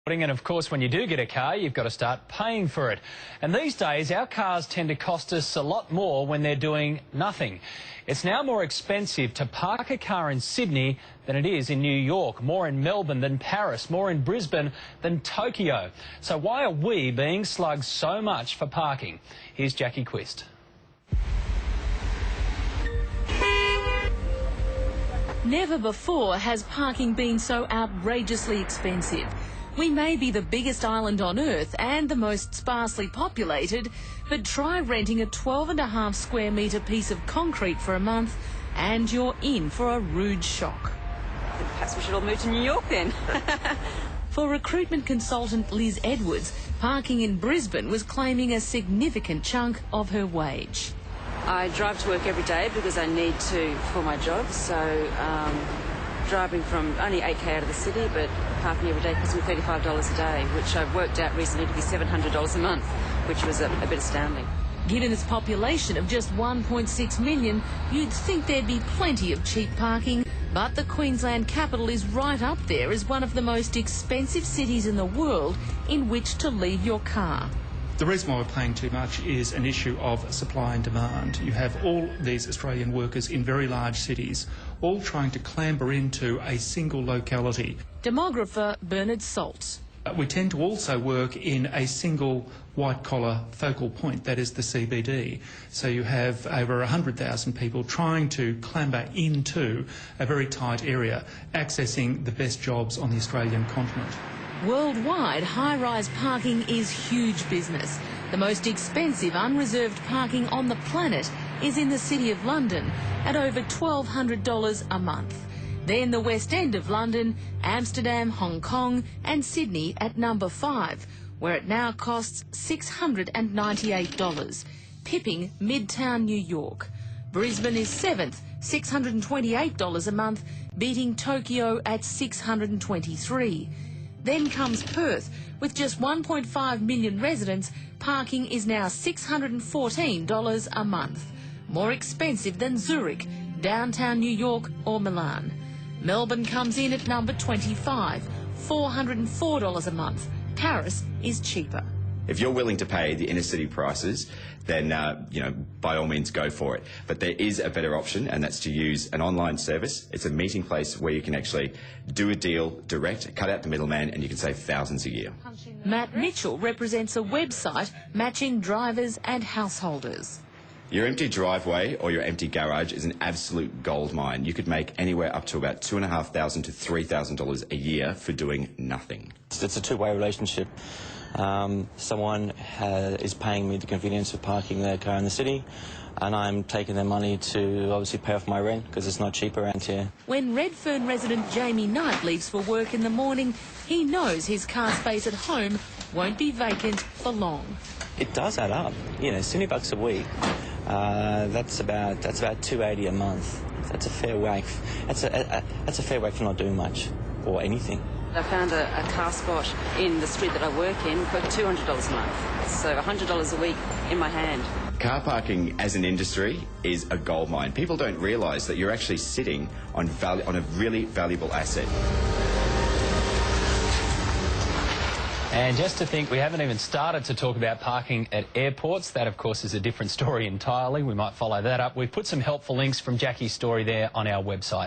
And of course, when you do get a car, you've got to start paying for it. And these days, our cars tend to cost us a lot more when they're doing nothing. It's now more expensive to park a car in Sydney than it is in New York, more in Melbourne than Paris, more in Brisbane than Tokyo. So why are we being slugged so much for parking? Here's Jackie Quist. Never before has parking been so outrageously expensive. We may be the biggest island on Earth and the most sparsely populated, but try renting a 12.5 square metre piece of concrete for a month and you're in for a rude shock. Perhaps we should all move to New York then. For recruitment consultant Liz Edwards, parking in Brisbane was claiming a significant chunk of her wage. I drive to work every day because I need to for my job, so driving from only 8k out of the city, but parking every day costs me $35 a day, which I've worked out recently to be $700 a month, which was a bit astounding. Given its population of just 1.6 million, you'd think there'd be plenty of cheap parking, but the Queensland capital is right up there as one of the most expensive cities in the world in which to leave your car. The reason why we're paying too much is an issue of supply and demand. You have all these Australian workers in very large cities, all trying to clamber into a single locality. Demographer Bernard Saltz. We tend to also work in a single white-collar focal point, that is the CBD. So you have over 100,000 people trying to clamber into a very tight area, accessing the best jobs on the Australian continent. Worldwide, high-rise parking is huge business. The most expensive unreserved parking on the planet is in the City of London at over $1,200 a month. Then the West End of London, Amsterdam, Hong Kong and Sydney at number 5, where it now costs $698, pipping Midtown New York. Brisbane is 7th, $628 a month, beating Tokyo at $623. Then comes Perth. With just 1.5 million residents, parking is now $614 a month. More expensive than Zurich, downtown New York or Milan. Melbourne comes in at number 25, $404 a month. Paris is cheaper. If you're willing to pay the inner city prices, then, by all means go for it. But there is a better option, and that's to use an online service. It's a meeting place where you can actually do a deal direct, cut out the middleman, and you can save thousands a year. Matt Mitchell represents a website matching drivers and householders. Your empty driveway or your empty garage is an absolute gold mine. You could make anywhere up to about $2,500 to $3,000 a year for doing nothing. It's a two-way relationship. Someone is paying me the convenience of parking their car in the city, and I'm taking their money to obviously pay off my rent because it's not cheap around here. When Redfern resident Jamie Knight leaves for work in the morning, he knows his car space at home won't be vacant for long. It does add up. $70 a week. That's about $280 a month. That's a fair whack. That's a fair whack for not doing much or anything. I found a car spot in the street that I work in for $200 a month, so $100 a week in my hand. Car parking as an industry is a gold mine. People don't realise that you're actually sitting on a really valuable asset. And just to think, we haven't even started to talk about parking at airports. That, of course, is a different story entirely. We might follow that up. We've put some helpful links from Jackie's story there on our website.